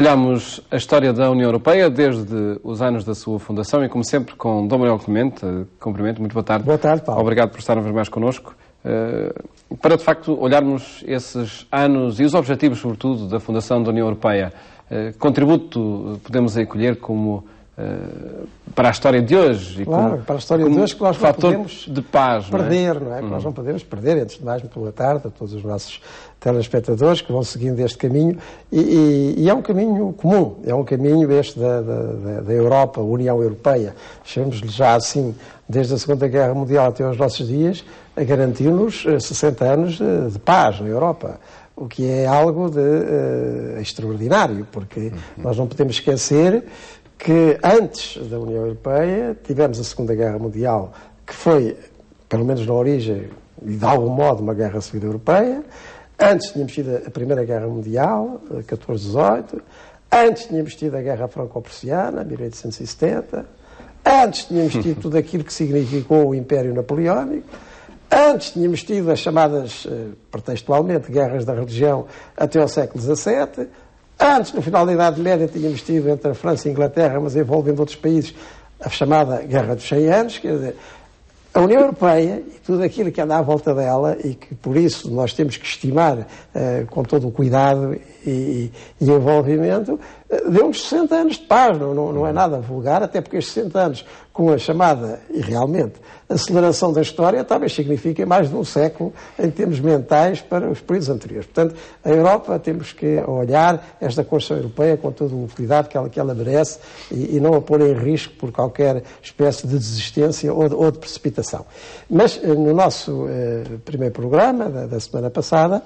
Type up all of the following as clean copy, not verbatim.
Olhamos a história da União Europeia desde os anos da sua fundação e, como sempre, com Dom Manuel Clemente. Cumprimento, muito boa tarde. Boa tarde, Paulo. Obrigado por estar uma vez mais connosco. Para, de facto, olharmos esses anos e os objetivos, sobretudo, da fundação da União Europeia. Contributo podemos acolher como para a história de hoje. E claro, para a história de hoje, que nós não podemos de paz, perder, não é? Que nós não podemos perder. Antes de mais, muito boa tarde a todos os nossos telespectadores que vão seguindo este caminho. E é um caminho comum, é um caminho este da Europa, a União Europeia. Chamemos-lhe já assim, desde a Segunda Guerra Mundial até aos nossos dias, a garantir-nos 60 anos de paz na Europa. O que é algo de extraordinário, porque nós não podemos esquecer que antes da União Europeia tivemos a Segunda Guerra Mundial, que foi, pelo menos na origem, e de algum modo, uma guerra civil europeia. Antes tínhamos tido a Primeira Guerra Mundial, 14-18. Antes tínhamos tido a Guerra Franco-Prussiana, 1870. Antes tínhamos tido tudo aquilo que significou o Império Napoleónico. Antes tínhamos tido as chamadas, pretextualmente, guerras da religião até ao século XVII. Antes, no final da Idade Média, tínhamos tido entre a França e a Inglaterra, mas envolvendo outros países, a chamada Guerra dos 100 Anos. Quer dizer, a União Europeia e tudo aquilo que anda à volta dela, e que por isso nós temos que estimar com todo o cuidado e envolvimento, deu-nos 60 anos de paz, não é nada vulgar, até porque estes 60 anos, com a chamada, e realmente, aceleração da história, talvez signifiquem mais de um século em termos mentais para os períodos anteriores. Portanto, a Europa, temos que olhar esta Constituição Europeia com todo o cuidado que ela merece e não a pôr em risco por qualquer espécie de desistência ou de precipitação. Mas, no nosso primeiro programa, da semana passada,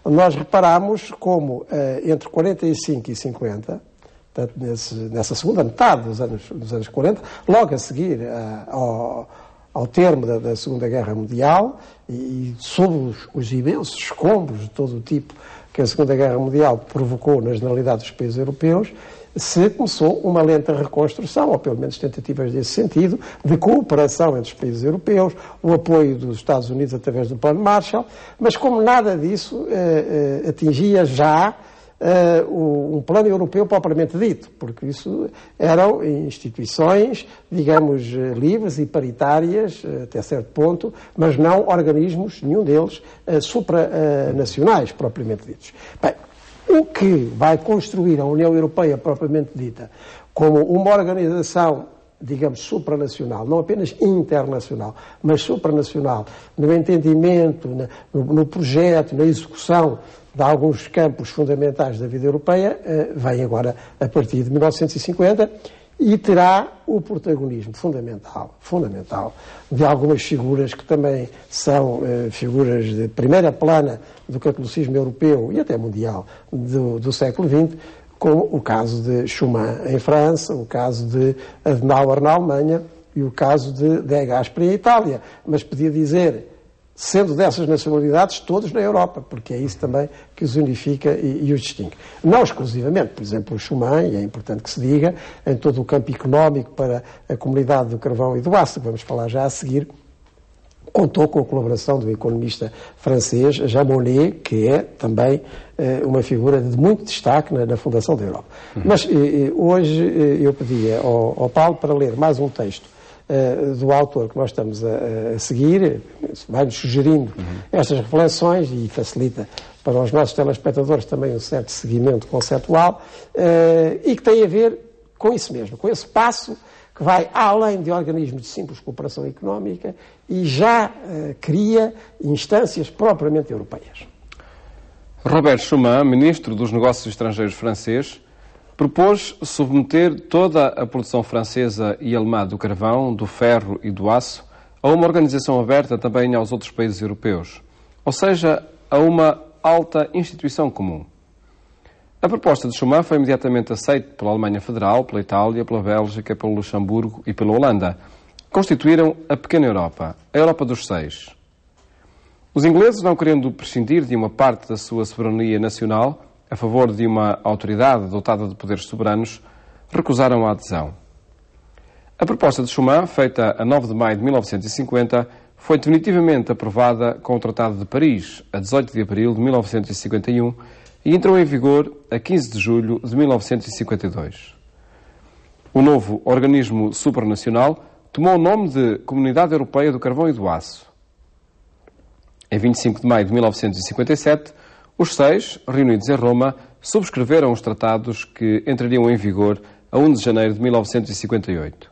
nós reparámos como entre 45 e 50, portanto, nessa segunda metade dos anos 40, logo a seguir ao termo da Segunda Guerra Mundial e sob os imensos escombros de todo o tipo que a Segunda Guerra Mundial provocou na generalidade dos países europeus, se começou uma lenta reconstrução, ou pelo menos tentativas desse sentido, de cooperação entre os países europeus, o apoio dos Estados Unidos através do Plano Marshall, mas como nada disso atingia já um plano europeu propriamente dito, porque isso eram instituições, digamos, livres e paritárias, até certo ponto, mas não organismos, nenhum deles, supranacionais propriamente ditos. Bem, o que vai construir a União Europeia propriamente dita como uma organização, digamos, supranacional, não apenas internacional, mas supranacional, no entendimento, no projeto, na execução de alguns campos fundamentais da vida europeia, vem agora a partir de 1950 e terá o protagonismo fundamental de algumas figuras que também são figuras de primeira plana do catolicismo europeu e até mundial do século XX, como o caso de Schuman em França, o caso de Adenauer na Alemanha e o caso de De Gasperi em Itália. Mas podia dizer, sendo dessas nacionalidades, todos na Europa, porque é isso também que os unifica e os distingue. Não exclusivamente, por exemplo, o Schuman, e é importante que se diga, em todo o campo económico para a comunidade do carvão e do aço, que vamos falar já a seguir, contou com a colaboração do economista francês Jean Monnet, que é também uma figura de muito destaque na fundação da Europa. Mas hoje eu pedia ao Paulo para ler mais um texto do autor que nós estamos a seguir, vai-nos sugerindo estas reflexões e facilita para os nossos telespectadores também um certo seguimento conceptual, e que tem a ver com isso mesmo, com esse passo que vai além de organismos de simples cooperação económica e já cria instâncias propriamente europeias. Robert Schuman, ministro dos Negócios Estrangeiros francês, propôs submeter toda a produção francesa e alemã do carvão, do ferro e do aço a uma organização aberta também aos outros países europeus, ou seja, a uma alta instituição comum. A proposta de Schuman foi imediatamente aceita pela Alemanha Federal, pela Itália, pela Bélgica, pelo Luxemburgo e pela Holanda. Constituíram a pequena Europa, a Europa dos Seis. Os ingleses, não querendo prescindir de uma parte da sua soberania nacional a favor de uma autoridade dotada de poderes soberanos, recusaram a adesão. A proposta de Schuman, feita a 9 de maio de 1950, foi definitivamente aprovada com o Tratado de Paris, a 18 de abril de 1951, e entrou em vigor a 15 de julho de 1952. O novo organismo supranacional tomou o nome de Comunidade Europeia do Carvão e do Aço. Em 25 de maio de 1957, os 6, reunidos em Roma, subscreveram os tratados que entrariam em vigor a 1 de janeiro de 1958.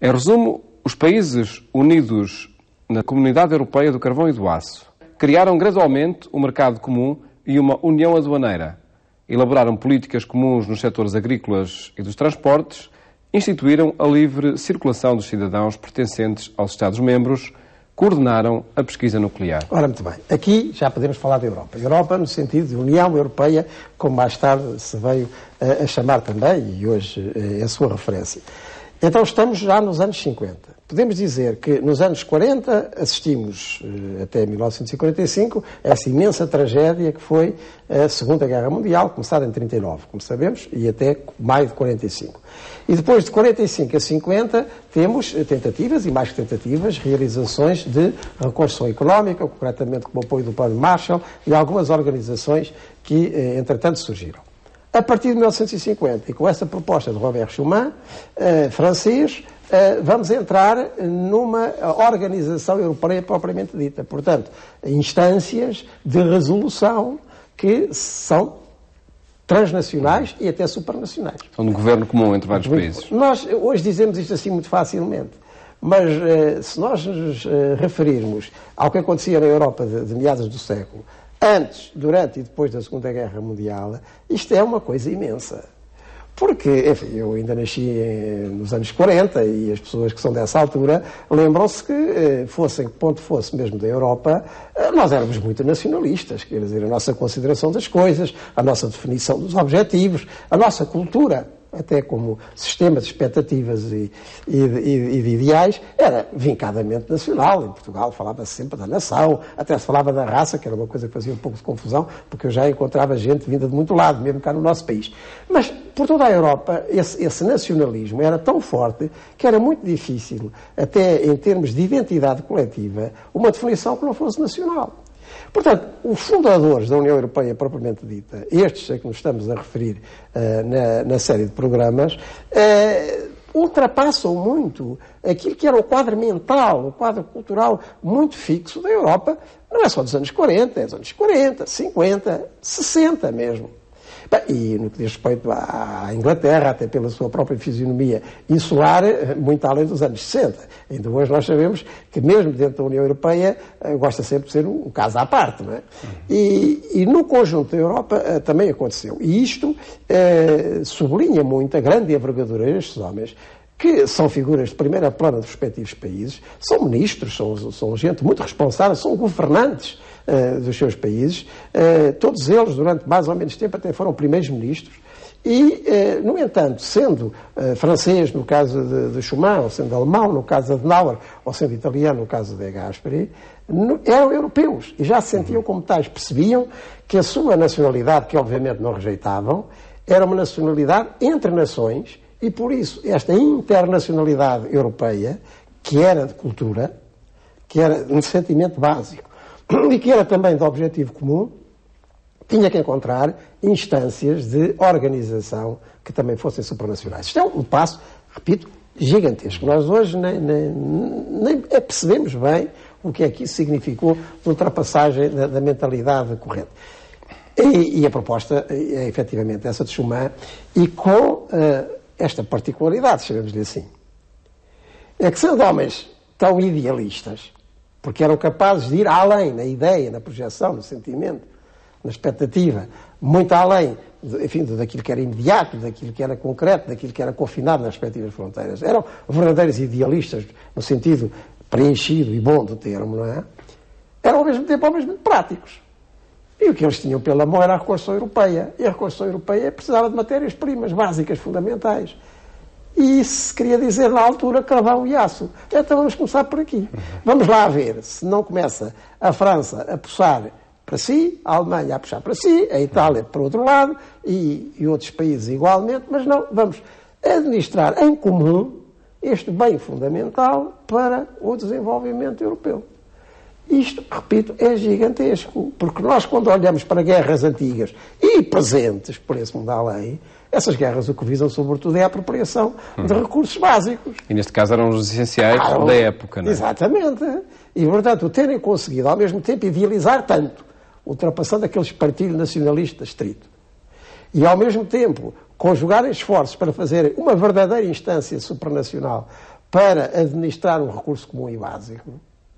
Em resumo, os países unidos na Comunidade Europeia do Carvão e do Aço criaram gradualmente um mercado comum e uma união aduaneira, elaboraram políticas comuns nos setores agrícolas e dos transportes, instituíram a livre circulação dos cidadãos pertencentes aos Estados-membros, coordenaram a pesquisa nuclear. Ora, muito bem. Aqui já podemos falar da Europa. Europa no sentido de União Europeia, como mais tarde se veio a chamar também, e hoje é a sua referência. Então estamos já nos anos 50. Podemos dizer que nos anos 40 assistimos, até 1945, a essa imensa tragédia que foi a Segunda Guerra Mundial, começada em 39, como sabemos, e até maio de 45. E depois de 45 a 50 temos tentativas, e mais que tentativas, realizações de reconstrução económica, concretamente com o apoio do Plano Marshall e algumas organizações que, entretanto, surgiram. A partir de 1950, e com essa proposta de Robert Schuman, francês, vamos entrar numa organização europeia propriamente dita. Portanto, instâncias de resolução que são transnacionais e até supranacionais. São de governo comum entre vários países. Nós hoje dizemos isto assim muito facilmente, mas se nós nos referirmos ao que acontecia na Europa de meados do século, antes, durante e depois da Segunda Guerra Mundial, isto é uma coisa imensa. Porque, enfim, eu ainda nasci nos anos 40 e as pessoas que são dessa altura lembram-se que, fossem que ponto fosse mesmo da Europa, nós éramos muito nacionalistas, quer dizer, a nossa consideração das coisas, a nossa definição dos objetivos, a nossa cultura, até como sistema de expectativas e de ideais, era vincadamente nacional. Em Portugal falava-se sempre da nação, até se falava da raça, que era uma coisa que fazia um pouco de confusão, porque eu já encontrava gente vinda de muito lado, mesmo cá no nosso país. Mas, por toda a Europa, esse nacionalismo era tão forte que era muito difícil, até em termos de identidade coletiva, uma definição que não fosse nacional. Portanto, os fundadores da União Europeia propriamente dita, estes a que nos estamos a referir na série de programas, ultrapassam muito aquilo que era o quadro mental, o quadro cultural muito fixo da Europa, não é só dos anos 40, é dos anos 40, 50, 60 mesmo. Bem, e no que diz respeito à Inglaterra, até pela sua própria fisionomia insular, muito além dos anos 60. Ainda hoje nós sabemos que mesmo dentro da União Europeia gosta sempre de ser um caso à parte, não é? E no conjunto da Europa também aconteceu. E isto sublinha muito a grande envergadura destes homens, que são figuras de primeira plana dos respectivos países, são ministros, são gente muito responsável, são governantes dos seus países, todos eles, durante mais ou menos tempo, até foram primeiros ministros, e, no entanto, sendo francês no caso de Schuman, ou sendo alemão no caso de Adenauer, ou sendo italiano no caso de Gasperi, eram europeus, e já se sentiam como tais, percebiam que a sua nacionalidade, que obviamente não rejeitavam, era uma nacionalidade entre nações, e por isso esta internacionalidade europeia, que era de cultura, que era um sentimento básico, e que era também de objetivo comum, tinha que encontrar instâncias de organização que também fossem supranacionais. Isto é um passo, repito, gigantesco. Nós hoje nem percebemos bem o que é que isso significou de ultrapassagem da mentalidade corrente. E a proposta é efetivamente essa de Schuman, e com esta particularidade, chamemos-lhe assim. É que sendo homens tão idealistas, porque eram capazes de ir além na ideia, na projeção, no sentimento, na expectativa, muito além, enfim, daquilo que era imediato, daquilo que era concreto, daquilo que era confinado nas respectivas fronteiras. Eram verdadeiros idealistas, no sentido preenchido e bom do termo, não é? Eram ao mesmo tempo práticos. E o que eles tinham pela mão era a reconstrução europeia. E a reconstrução europeia precisava de matérias-primas básicas, fundamentais. E isso se queria dizer, na altura, carvão e aço. Então vamos começar por aqui. Vamos lá ver se não começa a França a puxar para si, a Alemanha a puxar para si, a Itália para o outro lado e outros países igualmente, mas não, vamos administrar em comum este bem fundamental para o desenvolvimento europeu. Isto, repito, é gigantesco, porque nós, quando olhamos para guerras antigas e presentes, por esse mundo além, essas guerras o que visam, sobretudo, é a apropriação de recursos básicos. E, neste caso, eram os essenciais da época, não é? Exatamente. E, portanto, terem conseguido, ao mesmo tempo, idealizar tanto, ultrapassando aqueles partidos nacionalistas estrito, e, ao mesmo tempo, conjugarem esforços para fazerem uma verdadeira instância supranacional para administrar um recurso comum e básico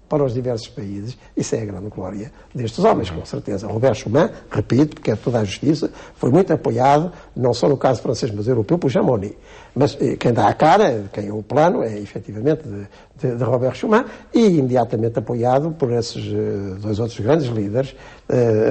para os diversos países, isso é a grande glória destes homens, com certeza. Robert Schuman, repito, porque é toda a justiça, foi muito apoiado, não só no caso francês, mas europeu, por Jean Monnet. Mas quem dá a cara, quem é o plano, é efetivamente de Robert Schuman, e imediatamente apoiado por esses dois outros grandes líderes,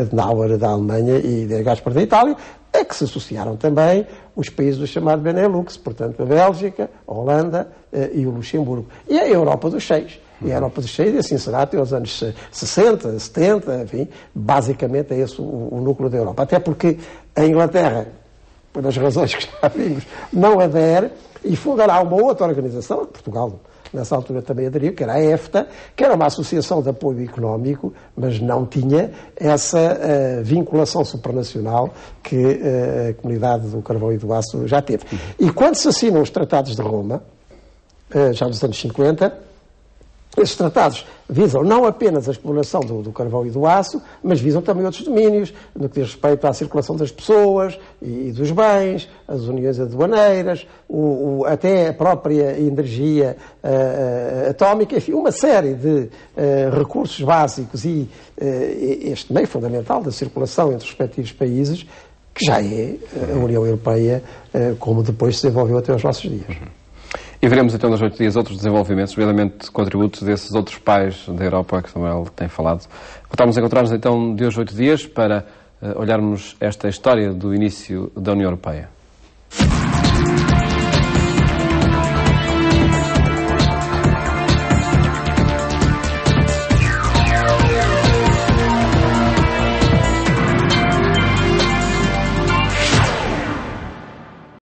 Adenauer da Alemanha e de Gaspar da Itália, a que se associaram também os países do chamado Benelux, portanto a Bélgica, a Holanda e o Luxemburgo. E a Europa dos Seis. E a Europa dos Seis, e assim será até os anos 60, 70, enfim, basicamente é esse o núcleo da Europa. Até porque a Inglaterra, por as razões que já vimos, não adere e fundará uma outra organização, Portugal nessa altura também aderiu, que era a EFTA, que era uma associação de apoio económico, mas não tinha essa vinculação supranacional que a comunidade do carvão e do aço já teve. E quando se assinam os tratados de Roma, já nos anos 50, esses tratados visam não apenas a exploração do carvão e do aço, mas visam também outros domínios, no que diz respeito à circulação das pessoas e dos bens, as uniões aduaneiras, até a própria energia atómica, enfim, uma série de recursos básicos e este meio fundamental da circulação entre os respectivos países, que já é a União Europeia, como depois se desenvolveu até aos nossos dias. E veremos então nos 8 dias outros desenvolvimentos, nomeadamente contributos desses outros pais da Europa que também ele tem falado. Voltamos a encontrar-nos então de hoje 8 dias para olharmos esta história do início da União Europeia.